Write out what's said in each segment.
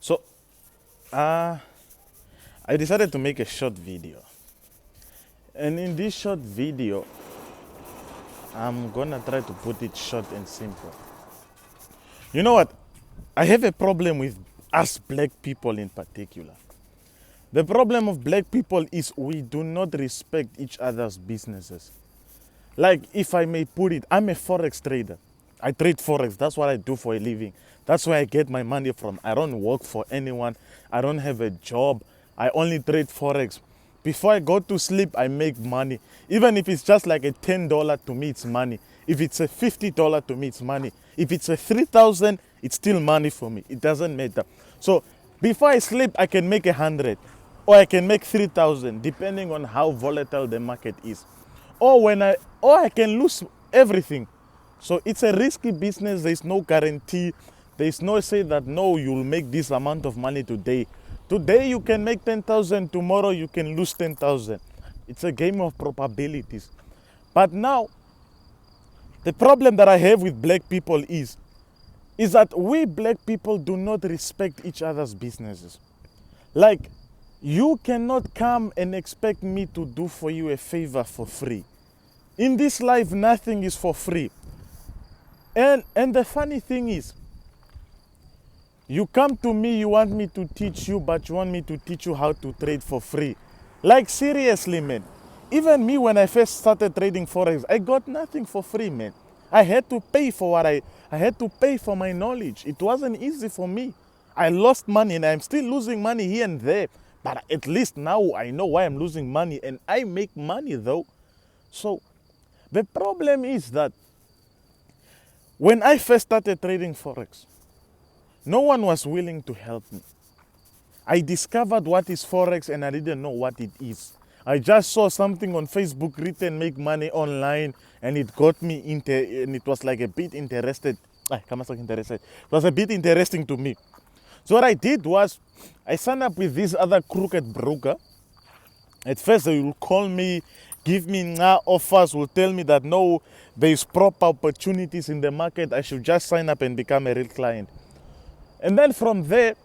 So, uh, I decided to make a short video. And in this short video, I'm gonna try to put it short and simple. You know what? I have a problem with us black people in particular. The problem of black people is we do not respect each other's businesses. Like, if I may put it, I'm a forex trader. I trade forex. That's what I do for a living. That's where I get my money from. I don't work for anyone. I don't have a job. I only trade forex. Before I go to sleep, I make money. Even if it's just like a $10 to me, it's money. If it's a $50 to me, it's money. If it's a 3,000, it's still money for me. It doesn't matter. So before I sleep, I can make 100 or I can make 3,000 depending on how volatile the market is. Or I can lose everything. So it's a risky business. There's no guarantee. There's no say that no, you'll make this amount of money today. Today you can make 10,000. Tomorrow you can lose 10,000. It's a game of probabilities. But now, the problem that I have with black people is that we black people do not respect each other's businesses. Like, you cannot come and expect me to do for you a favor for free. In this life, nothing is for free. And the funny thing is, you come to me, you want me to teach you, but you want me to teach you how to trade for free. Like, seriously, man. Even me, when I first started trading forex, I got nothing for free, man. I had to pay for what I had to pay for my knowledge. It wasn't easy for me. I lost money and I'm still losing money here and there. But at least now I know why I'm losing money and I make money though. So the problem is that when I first started trading forex, no one was willing to help me. I discovered what is forex and I didn't know what it is. I just saw something on Facebook written make money online and it got me and it was like a bit interested. It was a bit interesting to me. So what I did was I signed up with this other crooked broker. At first they will call me, give me offers, will tell me that no, there is proper opportunities in the market. I should just sign up and become a real client. And then from there,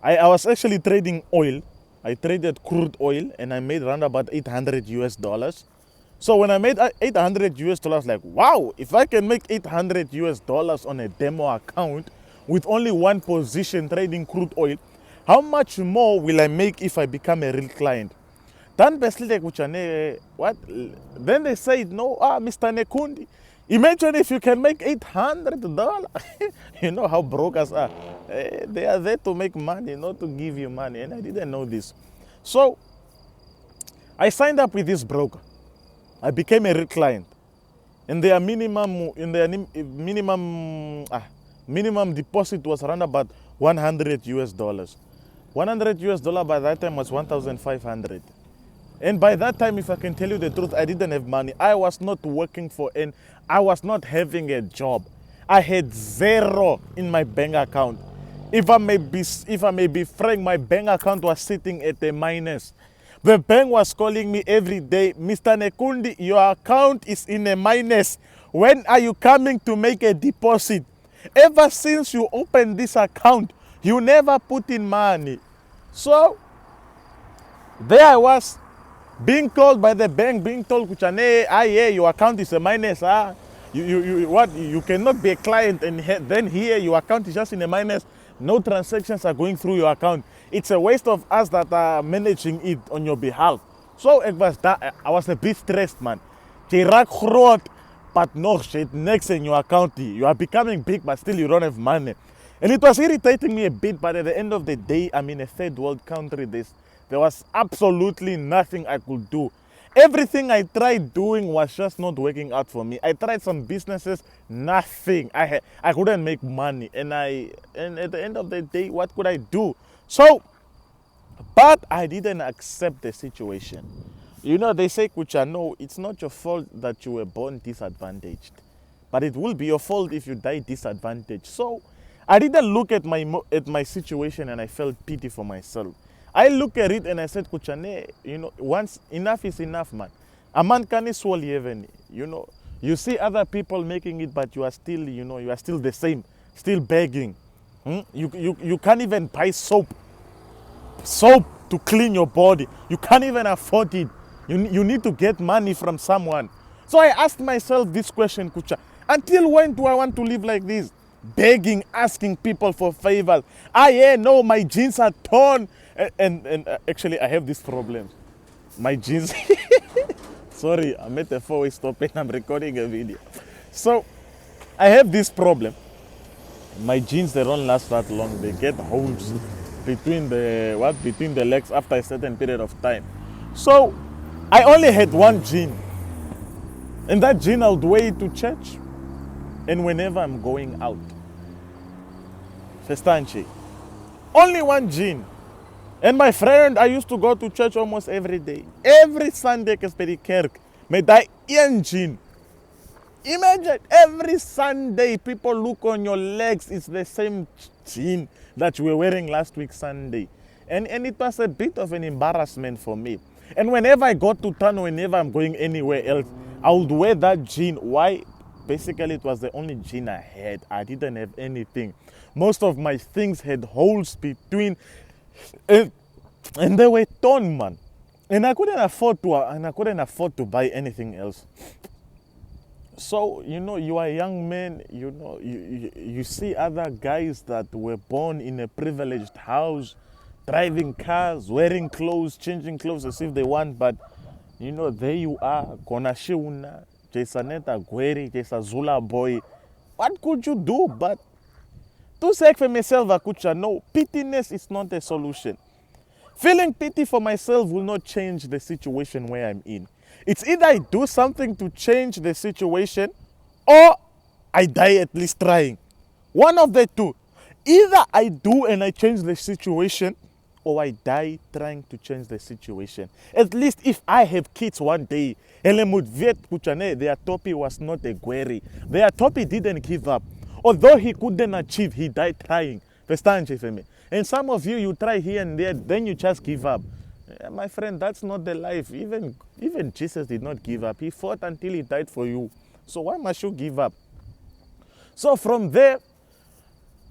I was actually trading oil. I traded crude oil and I made around about $800. So when I made $800, like, wow, if I can make $800 on a demo account with only one position trading crude oil, how much more will I make if I become a real client? Then what? Then they said, no, Mr. Nekundi, imagine if you can make $800. You know how brokers are. They are there to make money, not to give you money. And I didn't know this. So I signed up with this broker. I became a real client. And their minimum deposit was around about $100. $100 by that time was 1,500. And by that time, if I can tell you the truth, I didn't have money. I was not working and I was not having a job. I had zero in my bank account. If I may be frank, my bank account was sitting at a minus. The bank was calling me every day, Mr. Nekundi, your account is in a minus. When are you coming to make a deposit? Ever since you opened this account, you never put in money. So there I was, being called by the bank, being told, yeah, your account is a minus. You cannot be a client and then here your account is just in a minus. No transactions are going through your account. It's a waste of us that are managing it on your behalf. So I was a bit stressed, man. But no shit, next in your account, you are becoming big, but still you don't have money. And it was irritating me a bit, but at the end of the day, I'm in a third world country. There was absolutely nothing I could do. Everything I tried doing was just not working out for me. I tried some businesses, nothing. I couldn't make money. And at the end of the day, what could I do? So, but I didn't accept the situation. You know, they say, Kucha, no, it's not your fault that you were born disadvantaged. But it will be your fault if you die disadvantaged. So, I didn't look at my situation and I felt pity for myself. I look at it and I said, Kuchane, once enough is enough, man. A man can't swallow even, you see other people making it, but you are still, you are still the same, still begging. You can't even buy soap to clean your body. You can't even afford it. You need to get money from someone. So I asked myself this question, Kucha. Until when do I want to live like this? Begging, asking people for favors. Yeah, no, my jeans are torn. And actually, I have this problem. My jeans. Sorry, I'm at a four-way stop and I'm recording a video. So I have this problem. My jeans, they don't last that long. They get holes between the legs after a certain period of time. So I only had one jean, and that jean I'll wear it to church and whenever I'm going out. Festanche. Only one jean. And my friend, I used to go to church almost every day. Every Sunday, kerk. Met die een jean. Imagine every Sunday people look on your legs. It's the same jean that you were wearing last week Sunday. And it was a bit of an embarrassment for me. And whenever I go to town, whenever I'm going anywhere else, I would wear that jean. Why? Basically, it was the only jean I had. I didn't have anything. Most of my things had holes between, and they were torn, man. And I couldn't afford to buy anything else. So, you are a young man, you see other guys that were born in a privileged house, driving cars, wearing clothes, changing clothes as if they want, but, there you are, Kona Shiuna, Jesaneta Gweri, Jesa Zula boy. What could you do but to say for myself, Akucha, no, pityness is not a solution. Feeling pity for myself will not change the situation where I'm in. It's either I do something to change the situation or I die at least trying. One of the two. Either I do and I change the situation or I die trying to change the situation. At least if I have kids one day, their topi was not a query. Their topi didn't give up. Although he couldn't achieve, he died trying. And some of you try here and there, then you just give up. My friend, that's not the life. Even Jesus did not give up. He fought until he died for you. So why must you give up? So from there,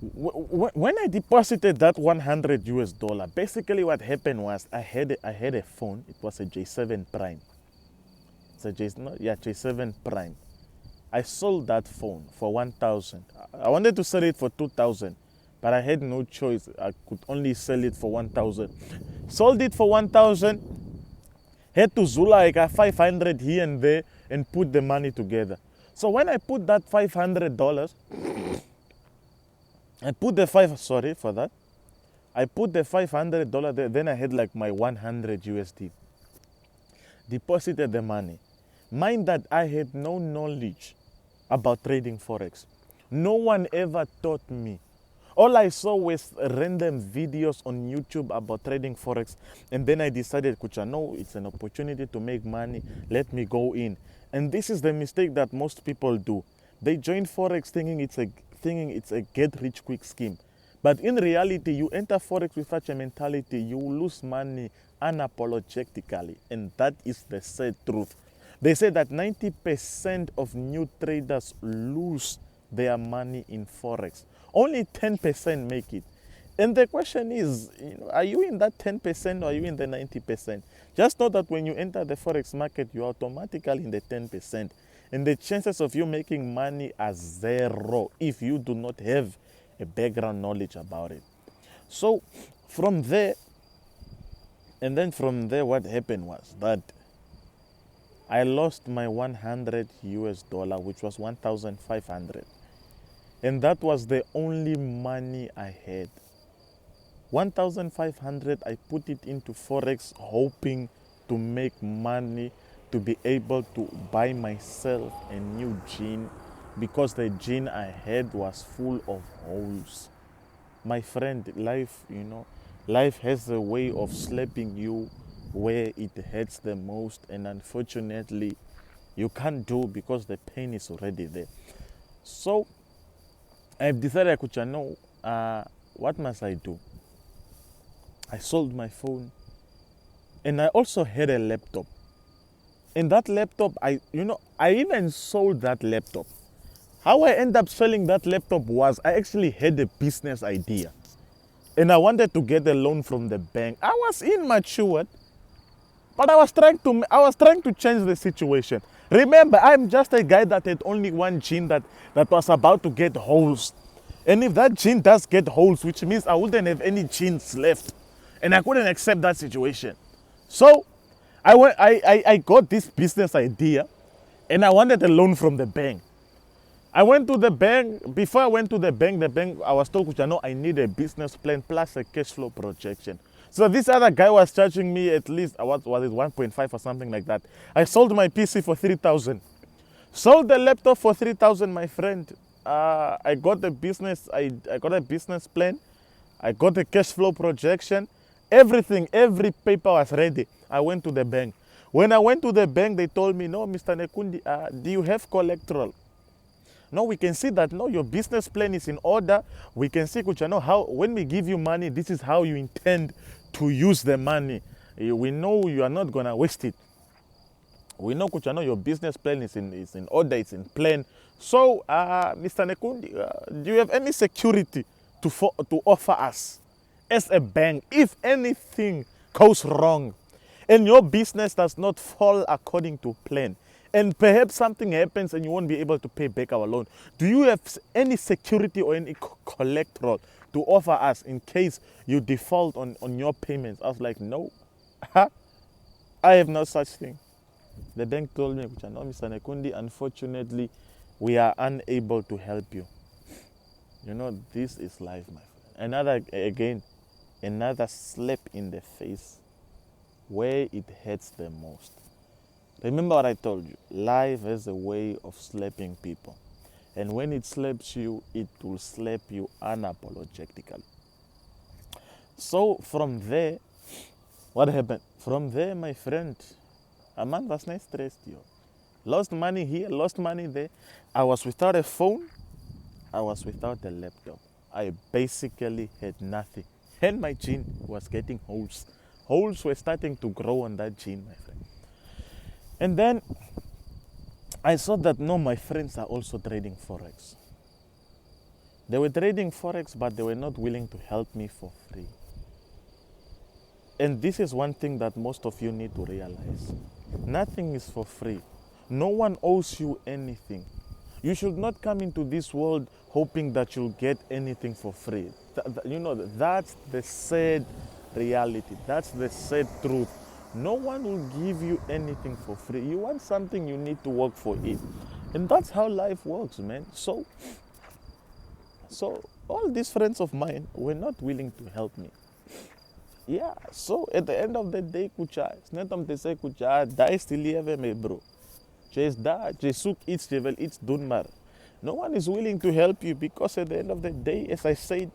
when I deposited that $100, basically what happened was I had a phone. It was a J7 Prime. It's a J7 Prime. I sold that phone for 1,000. I wanted to sell it for 2,000. But I had no choice. I could only sell it for 1,000. Sold it for 1,000. Had to Zula, I got 500 here and there and put the money together. So when I put that $500, I put the $500 there, then I had like my 100 USD. Deposited the money. Mind that I had no knowledge about trading Forex. No one ever taught me. All I saw was random videos on YouTube about trading Forex. And then I decided, Kucha, no, it's an opportunity to make money. Let me go in. And this is the mistake that most people do. They join Forex thinking it's a get-rich-quick scheme. But in reality, you enter Forex with such a mentality, you will lose money unapologetically. And that is the sad truth. They say that 90% of new traders lose their money in Forex. Only 10% make it. And the question is, are you in that 10% or are you in the 90%? Just know that when you enter the Forex market, you're automatically in the 10%. And the chances of you making money are zero if you do not have a background knowledge about it. So from there, what happened was that I lost my $100, which was 1,500. And that was the only money I had. 1,500, I put it into Forex hoping to make money to be able to buy myself a new jean because the jean I had was full of holes. My friend, life has a way of slapping you where it hurts the most, and unfortunately, you can't do because the pain is already there. So I've decided, what must I do? I sold my phone, and I also had a laptop. And that laptop, I even sold that laptop. How I end up selling that laptop was I actually had a business idea. And I wanted to get a loan from the bank. I was immature, but I was trying to change the situation. Remember, I'm just a guy that had only one gene that was about to get holes. And if that gene does get holes, which means I wouldn't have any genes left. And I couldn't accept that situation. So I got this business idea and I wanted a loan from the bank. I went to the bank. Before I went to the bank, I was told, I need a business plan plus a cash flow projection. So this other guy was charging me at least, what was it, 1.5 or something like that. I sold my PC for 3,000. Sold the laptop for 3,000, my friend. I got a business plan. I got a cash flow projection. Everything, every paper was ready. I went to the bank. When I went to the bank, they told me, no, Mr. Nekundi, do you have collateral? No, we can see that, no, your business plan is in order. We can see, how when we give you money, this is how you intend to use the money. We know you are not going to waste it. We know, your business plan is in order, it's in plan. So, Mr. Nekundi, do you have any security to offer us as a bank if anything goes wrong and your business does not fall according to plan? And perhaps something happens and you won't be able to pay back our loan. Do you have any security or any collateral to offer us in case you default on your payments? I was like, no, I have no such thing. The bank told me, no, Mr. Nekundi, unfortunately, we are unable to help you. This is life, my friend. Another slap in the face where it hurts the most. Remember what I told you. Life has a way of slapping people. And when it slaps you, it will slap you unapologetically. So from there, what happened? From there, my friend, a man was not stressed. Lost money here, lost money there. I was without a phone. I was without a laptop. I basically had nothing. And my gene was getting holes. Holes were starting to grow on that gene, my friend. And then I saw that, no, my friends are also trading Forex. They were trading Forex, but they were not willing to help me for free. And this is one thing that most of you need to realize. Nothing is for free. No one owes you anything. You should not come into this world hoping that you'll get anything for free. That's the sad reality. That's the sad truth. No one will give you anything for free. You want something, you need to work for it. And that's how life works, man. So all these friends of mine were not willing to help me. Yeah, so at the end of the day, it's not to say, die still here, me bro. Just die, just soek iets, je wil iets doen, maar no one is willing to help you because at the end of the day, as I said,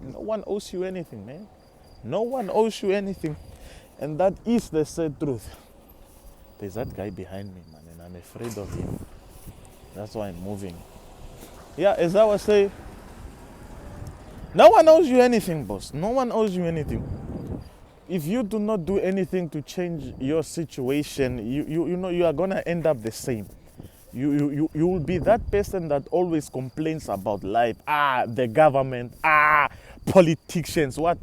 no one owes you anything, man. No one owes you anything. And that is the sad truth. There's that guy behind me, man, and I'm afraid of him. That's why I'm moving. Yeah, as I was saying, no one owes you anything, boss. No one owes you anything. If you do not do anything to change your situation, you are gonna end up the same. You will be that person that always complains about life. The government. Politicians. What?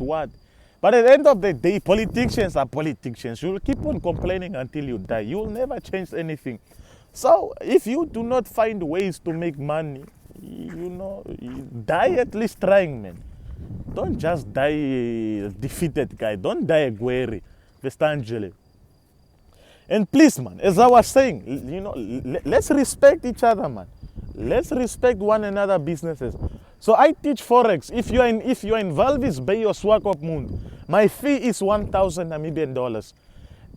But at the end of the day, politicians are politicians. You will keep on complaining until you die. You will never change anything. So if you do not find ways to make money, you die at least trying, man. Don't just die a defeated guy. Don't die a Guerri. Vestangeli. And please, man, as I was saying, let's respect each other, man. Let's respect one another businesses. So I teach Forex. If you are in Walvis Bay or Swakopmund, my fee is 1,000 Namibian dollars.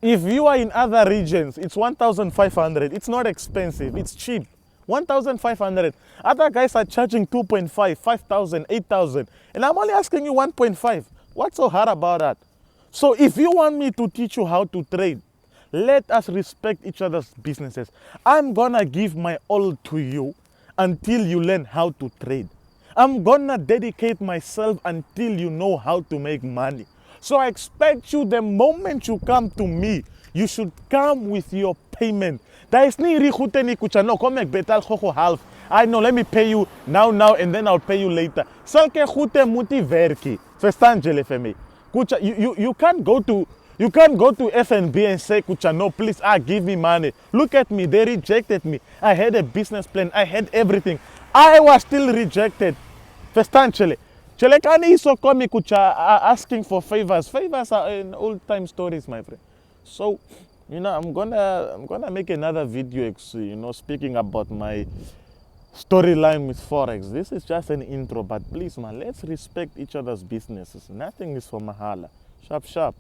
If you are in other regions, it's 1,500. It's not expensive. It's cheap. 1,500. Other guys are charging 2.5, 5,000, 8,000. And I'm only asking you 1.5. What's so hard about that? So if you want me to teach you how to trade, let us respect each other's businesses. I'm gonna give my all to you until you learn how to trade. I'm gonna dedicate myself until you know how to make money. So I expect you, the moment you come to me, you should come with your payment. Daar is nie riguteni kucha no kom ek betal gogo half. I know, let me pay you now, and then I'll pay you later. Salke khute muti verki. Festanjele femi. Kucha, you can't go to FNB and say, Kucha, no, please, give me money. Look at me, they rejected me. I had a business plan, I had everything. I was still rejected. Festanjele. Chelekani iso komi Kucha asking for favors. Favors are in old time stories, my friend. So, I'm gonna make another video, speaking about my storyline with Forex. This is just an intro, but please, man, let's respect each other's businesses. Nothing is for mahala. Sharp, sharp.